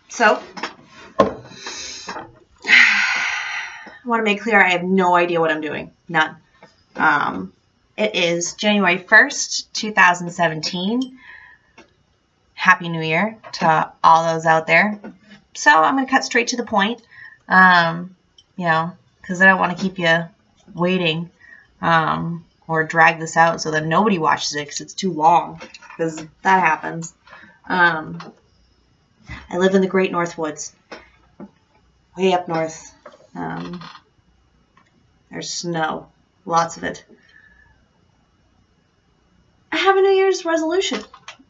So, I want to make clear I have no idea what I'm doing. None. It is January 1st, 2017. Happy New Year to all those out there. So I'm going to cut straight to the point, because I don't want to keep you waiting or drag this out so that nobody watches it because it's too long, because that happens. I live in the Great North Woods, way up north. There's snow, lots of it. I have a New Year's resolution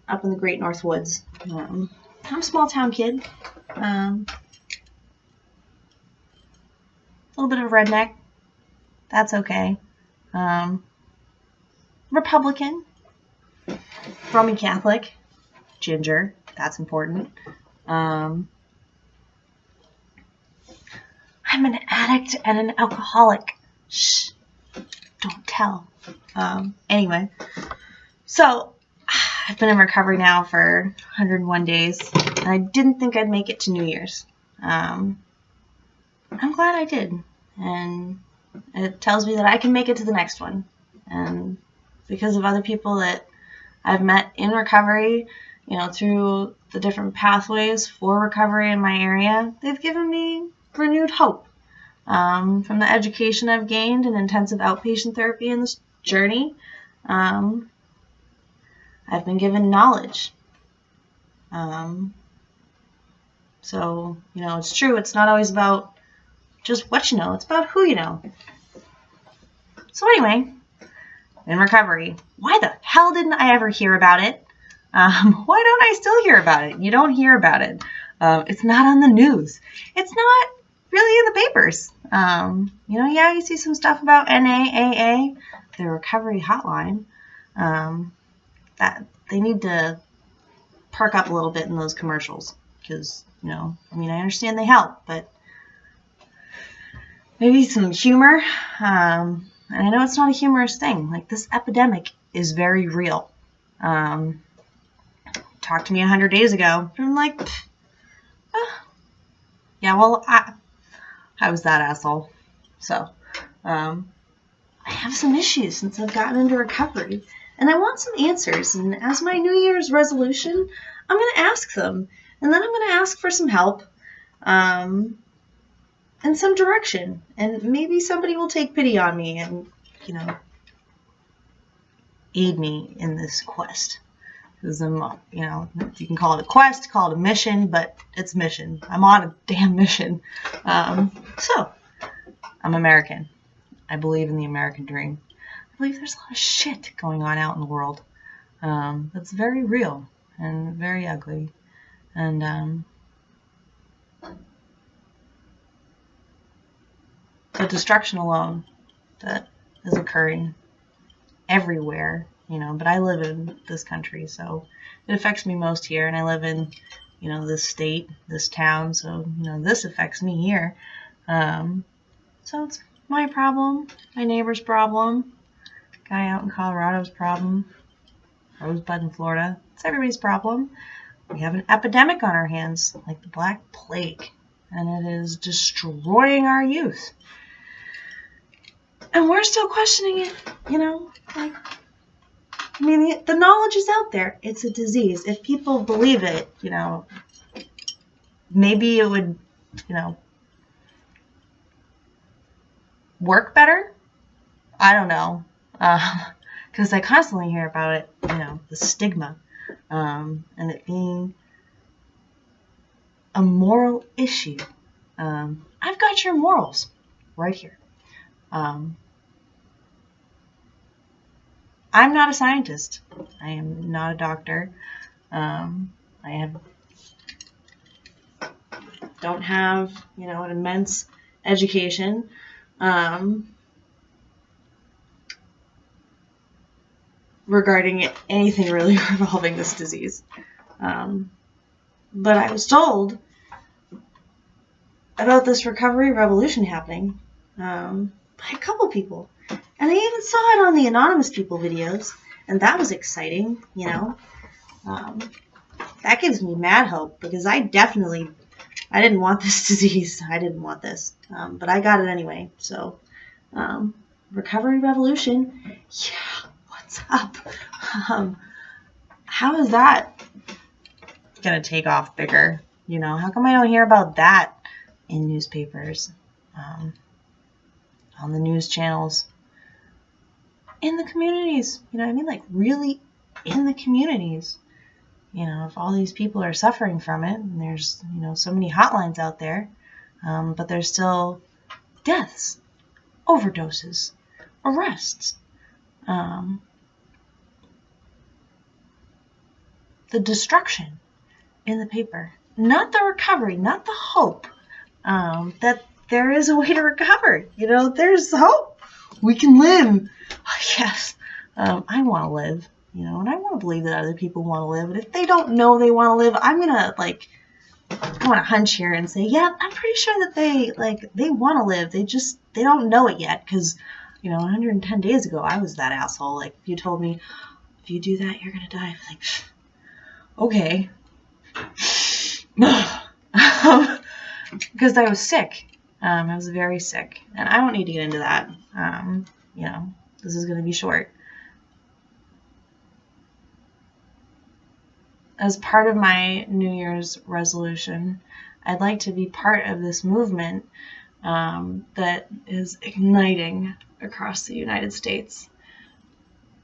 up in the Great North Woods. I'm a small town kid. A little bit of a redneck. That's okay. Republican. Roman Catholic. Ginger. That's important. I'm an addict and an alcoholic. Shh. Don't tell. Anyway. So, I've been in recovery now for 101 days, and I didn't think I'd make it to New Year's. I'm glad I did, and it tells me that I can make it to the next one. And because of other people that I've met in recovery, through the different pathways for recovery in my area, they've given me renewed hope. From the education I've gained in intensive outpatient therapy in this journey, I've been given knowledge. So, it's true. It's not always about just what you know. It's about who you know. So anyway, in recovery, why the hell didn't I ever hear about it? Why don't I still hear about it? You don't hear about it. It's not on the news. It's not really in the papers. You see some stuff about NAAA, the recovery hotline. That they need to perk up a little bit in those commercials, because, I understand they help, but maybe some humor. And I know it's not a humorous thing. Like, this epidemic is very real. Talked to me 100 days ago. I'm like, yeah, well, I was that asshole. So, I have some issues since I've gotten into recovery. And I want some answers, and as my New Year's resolution, I'm going to ask them. And then I'm going to ask for some help, and some direction. And maybe somebody will take pity on me and, aid me in this quest. Because I'm, you can call it a quest, call it a mission, but it's a mission. I'm on a damn mission. So, I'm American. I believe in the American dream. I believe there's a lot of shit going on out in the world that's very real and very ugly. And the destruction alone that is occurring everywhere, but I live in this country, so it affects me most here, and I live in, this state, this town, so, this affects me here. So it's my problem, my neighbor's problem, guy out in Colorado's problem, Rosebud in Florida. It's everybody's problem. We have an epidemic on our hands, like the Black Plague, and it is destroying our youth. And we're still questioning it, the knowledge is out there. It's a disease. If people believe it, maybe it would, work better. I don't know. Because I constantly hear about it, the stigma, and it being a moral issue. I've got your morals right here. I'm not a scientist. I am not a doctor. Don't have, an immense education. Regarding anything really involving this disease. But I was told about this recovery revolution happening by a couple people. And I even saw it on the Anonymous People videos, and that was exciting, That gives me mad hope, because I definitely I didn't want this disease. I didn't want this. But I got it anyway. So, recovery revolution. Yeah, what's up? How is that going to take off bigger? You know, how come I don't hear about that in newspapers, on the news channels, in the communities? You know what I mean? Like, really in the communities. You know, if all these people are suffering from it, and there's, you know, so many hotlines out there, but there's still deaths, overdoses, arrests, the destruction in the paper, not the recovery, not the hope, that there is a way to recover. You know, there's hope. We can live. Yes, I want to live. You know, and I want to believe that other people want to live. And if they don't know they want to live, I'm going to, like, I want to hunch here and say, yeah, I'm pretty sure that they want to live. They don't know it yet. Because, you know, 110 days ago, I was that asshole. Like, if you told me, if you do that, you're going to die. I'm like, okay. Because I was sick. I was very sick. And I don't need to get into that. You know, this is going to be short. As part of my New Year's resolution, I'd like to be part of this movement that is igniting across the United States.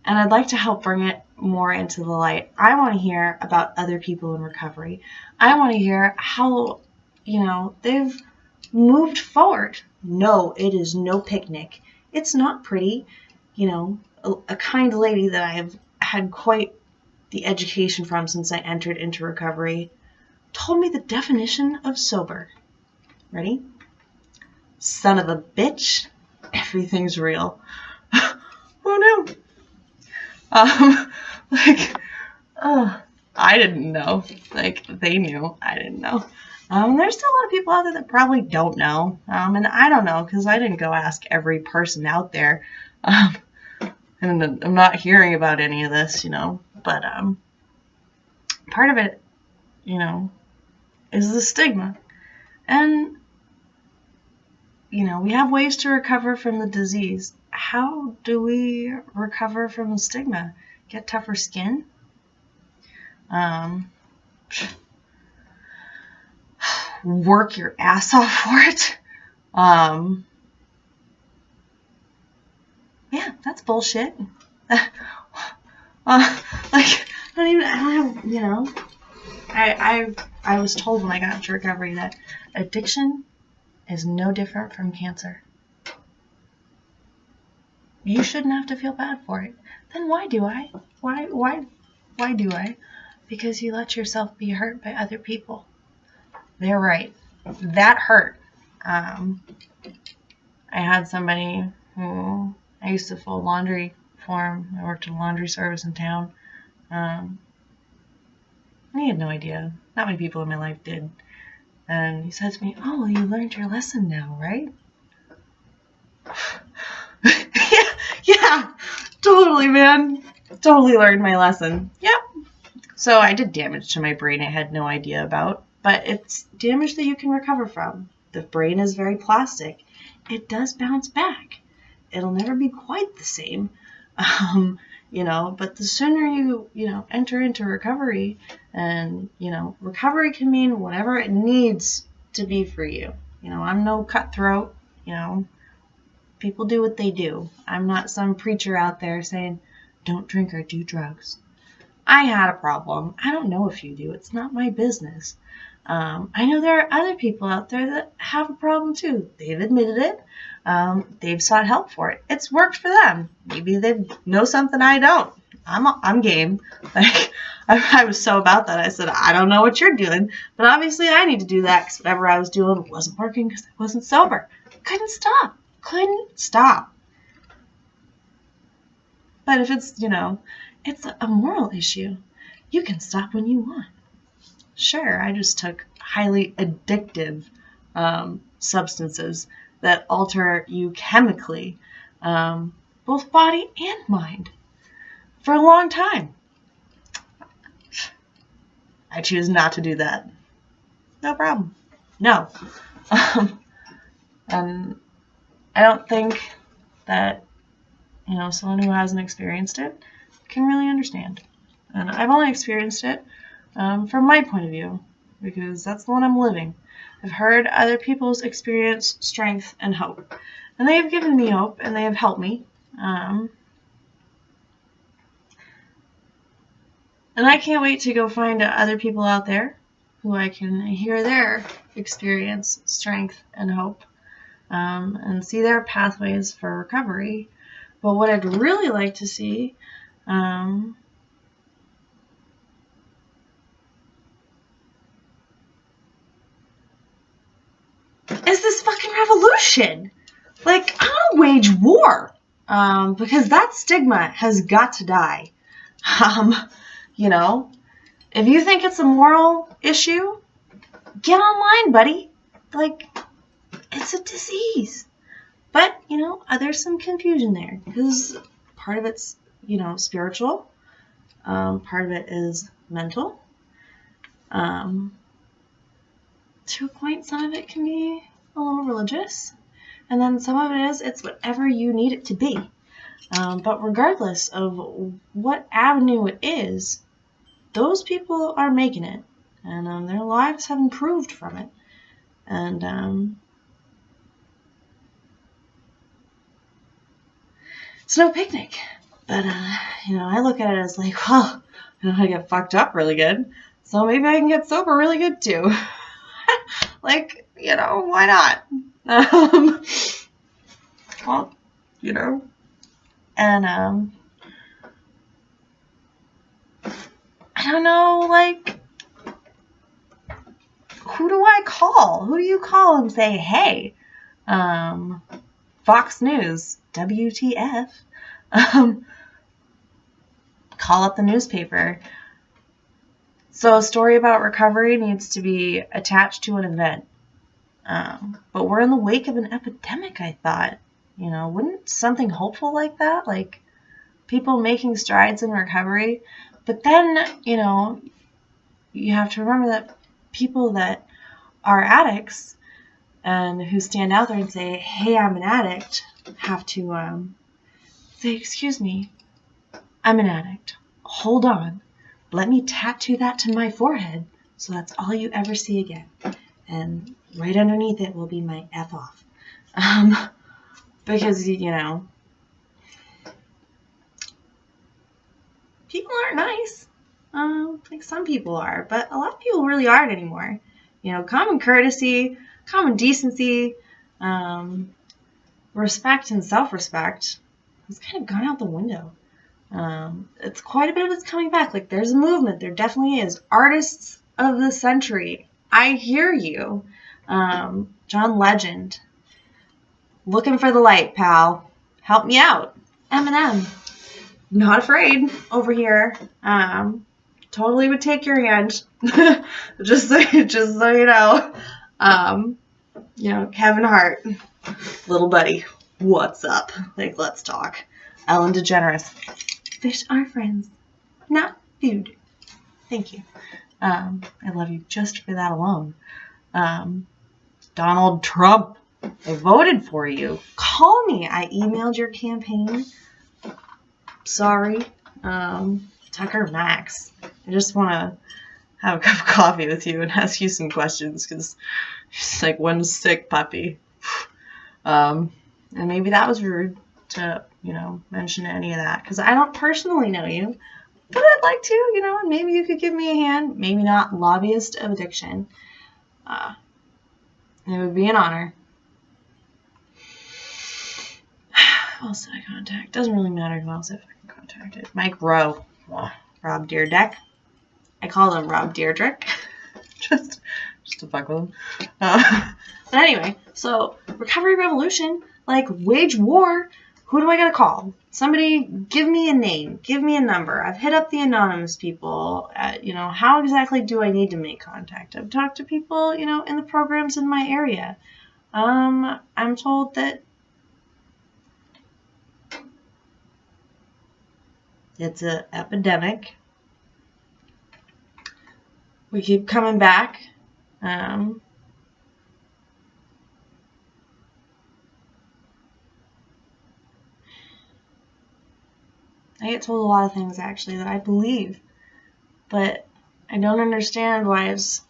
And I'd like to help bring it more into the light. I want to hear about other people in recovery. I want to hear how, you know, they've moved forward. No, it is no picnic. It's not pretty. You know, a kind lady that I have had quite the education from since I entered into recovery told me the definition of sober. Ready? Son of a bitch, everything's real. Who knew? I didn't know. Like, they knew. I didn't know. There's still a lot of people out there that probably don't know. And I don't know, because I didn't go ask every person out there. And I'm not hearing about any of this, you know. But part of it, you know, is the stigma. And, you know, we have ways to recover from the disease. How do we recover from the stigma? Get tougher skin? Work your ass off for it? Yeah, that's bullshit. Like, I don't have, you know, I was told when I got into recovery that addiction is no different from cancer. You shouldn't have to feel bad for it. Then why do I? Why do I? Because you let yourself be hurt by other people. They're right. That hurt. I had somebody who I used to fold laundry for him. I worked in a laundry service in town. And he had no idea. Not many people in my life did. And he said to me, "Oh, you learned your lesson now, right?" yeah, totally, man. Totally learned my lesson. Yep. So I did damage to my brain I had no idea about. But it's damage that you can recover from. The brain is very plastic. It does bounce back. It'll never be quite the same. You know, but the sooner you know, enter into recovery, and, you know, recovery can mean whatever it needs to be for you. You know, I'm no cutthroat, you know, people do what they do. I'm not some preacher out there saying, don't drink or do drugs. I had a problem. I don't know if you do. It's not my business. I know there are other people out there that have a problem too. They've admitted it. They've sought help for it. It's worked for them. Maybe they know something I don't. I'm game. Like, I was so about that. I said, I don't know what you're doing, but obviously I need to do that because whatever I was doing wasn't working because I wasn't sober. Couldn't stop. But if it's, you know, it's a moral issue, you can stop when you want. Sure, I just took highly addictive substances that alter you chemically, both body and mind, for a long time. I choose not to do that. No problem. No. And I don't think that, someone who hasn't experienced it can really understand. And I've only experienced it from my point of view, because that's the one I'm living. I've heard other people's experience, strength, and hope. And they have given me hope, and they have helped me. And I can't wait to go find other people out there who I can hear their experience, strength, and hope, and see their pathways for recovery. But what I'd really like to see is this fucking revolution. Like, I want to wage war, because that stigma has got to die. If you think it's a moral issue, get online, buddy. Like, it's a disease. But, there's some confusion there, because part of it's, spiritual. Part of it is mental. To a point, some of it can be a little religious. And then some of it is, it's whatever you need it to be. But regardless of what avenue it is, those people are making it. And their lives have improved from it. And it's no picnic. But, I look at it as like, well, I know how to get fucked up really good. So maybe I can get sober really good too. Like, why not? Well, and I don't know, like, who do I call? Who do you call and say, hey, Fox News, WTF, call up the newspaper. So a story about recovery needs to be attached to an event. But we're in the wake of an epidemic, I thought. Wouldn't something hopeful like that? Like, people making strides in recovery. But then, you have to remember that people that are addicts and who stand out there and say, hey, I'm an addict, have to say, excuse me, I'm an addict. Hold on. Let me tattoo that to my forehead so that's all you ever see again. And right underneath it will be my F off. Because, people aren't nice. Like some people are, but a lot of people really aren't anymore. Common courtesy, common decency, respect and self-respect has kind of gone out the window. It's quite a bit of it's coming back. Like, there's a movement. There definitely is. Artists of the century. I hear you. John Legend. Looking for the light, pal. Help me out. Eminem. Not afraid over here. Totally would take your hand. just so you know. Kevin Hart. Little buddy. What's up? Like, let's talk. Ellen DeGeneres. Fish are friends, not food. Thank you. I love you just for that alone. Donald Trump. I voted for you. Call me. I emailed your campaign. Sorry. Tucker Max. I just want to have a cup of coffee with you and ask you some questions because she's like one sick puppy. And maybe that was rude to, mention any of that because I don't personally know you. But I'd like to, and maybe you could give me a hand. Maybe not lobbyist of addiction. It would be an honor. Who else did I contact? Doesn't really matter who else I fucking contacted. Mike Rowe. Rob Deerdeck. I call him Rob Deerdrick. just to fuck with him. But anyway, so Recovery Revolution, like wage war. Who do I gotta call? Somebody give me a name. Give me a number. I've hit up the anonymous people. How exactly do I need to make contact? I've talked to people, in the programs in my area. I'm told that it's an epidemic. We keep coming back. I get told a lot of things, actually, that I believe. But I don't understand why it's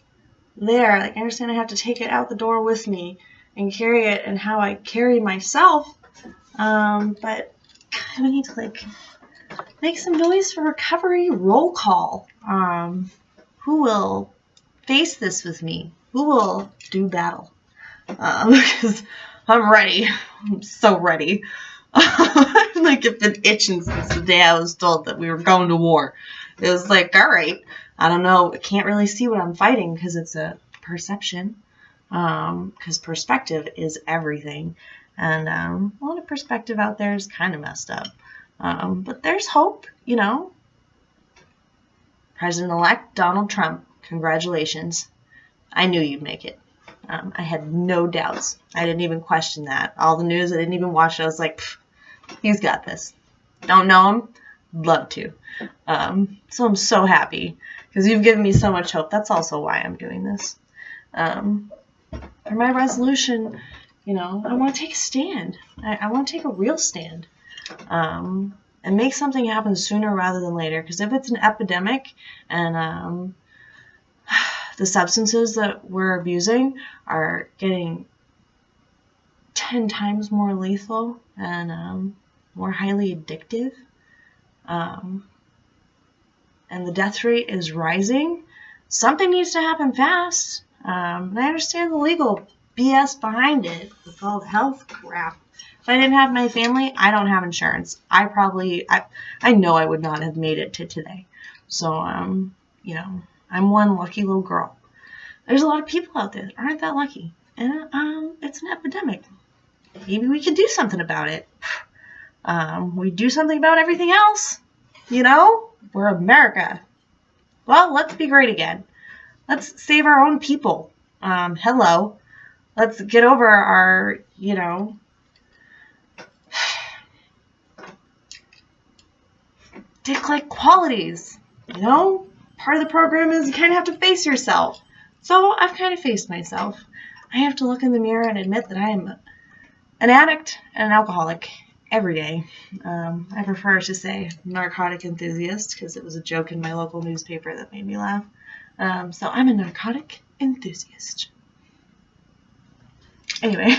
there. Like, I understand I have to take it out the door with me and carry it and how I carry myself. But God, we need to, like, make some noise for recovery. Roll call. Who will face this with me? Who will do battle? Because I'm ready. I'm so ready. Like, I've been itching since the day I was told that we were going to war. It was like, all right, I don't know. I can't really see what I'm fighting because it's a perception. Because perspective is everything. And a lot of perspective out there is kind of messed up. But there's hope, you know. President-elect Donald Trump, congratulations. I knew you'd make it. I had no doubts. I didn't even question that. All the news, I didn't even watch it. I was like, he's got this. Don't know him? Love to. So I'm so happy because you've given me so much hope. That's also why I'm doing this. For my resolution, you know, I want to take a stand. I want to take a real stand. And make something happen sooner rather than later. Because if it's an epidemic and the substances that we're abusing are getting 10 times more lethal and more highly addictive, and the death rate is rising, something needs to happen fast. And I understand the legal BS behind it with all the health crap. If I didn't have my family, I don't have insurance. I know I would not have made it to today. So, you know, I'm one lucky little girl. There's a lot of people out there that aren't that lucky. And it's an epidemic. Maybe we could do something about it. We do something about everything else. You know? We're America. Well, let's be great again. Let's save our own people. Hello. Let's get over our, you know, dick-like qualities. You know? Part of the program is you kind of have to face yourself. So I've kind of faced myself. I have to look in the mirror and admit that I am an addict and an alcoholic every day. I prefer to say narcotic enthusiast because it was a joke in my local newspaper that made me laugh. So I'm a narcotic enthusiast. Anyway,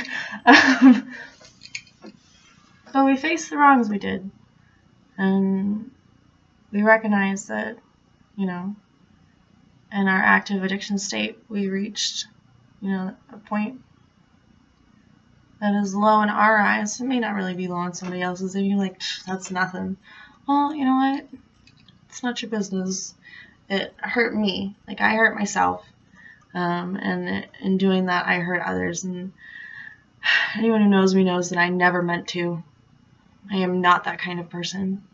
but we faced the wrongs we did. And we recognize that, you know, in our active addiction state, we reached, you know, a point that is low in our eyes. It may not really be low in somebody else's, and you're like, that's nothing. Well, you know what? It's not your business. It hurt me. Like, I hurt myself. And in doing that, I hurt others. And anyone who knows me knows that I never meant to. I am not that kind of person.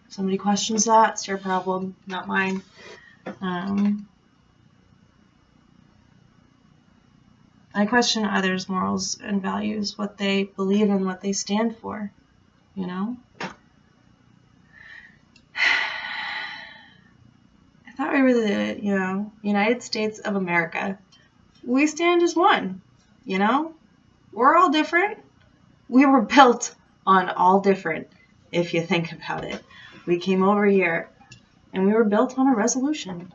Somebody questions that, it's your problem, not mine. I question others' morals and values, what they believe in, what they stand for, you know? I thought we were the, you know, United States of America. We stand as one, you know? We're all different. We were built on all different, if you think about it. We came over here, and we were built on a resolution,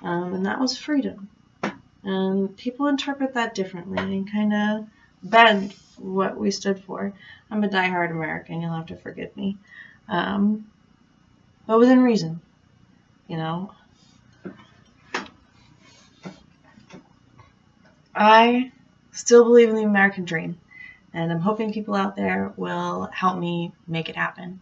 and that was freedom. And people interpret that differently and kind of bend what we stood for. I'm a diehard American, you'll have to forgive me. But within reason, you know. I still believe in the American dream, and I'm hoping people out there will help me make it happen.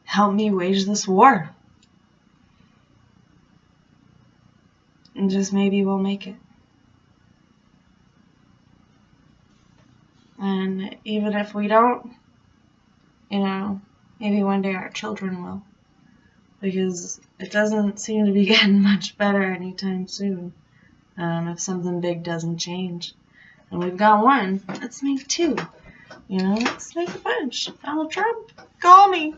Help me wage this war. And just maybe we'll make it. And even if we don't, you know, maybe one day our children will. Because it doesn't seem to be getting much better anytime soon. If something big doesn't change. And we've got one, let's make two. You know, let's make a bunch. Donald Trump, call me.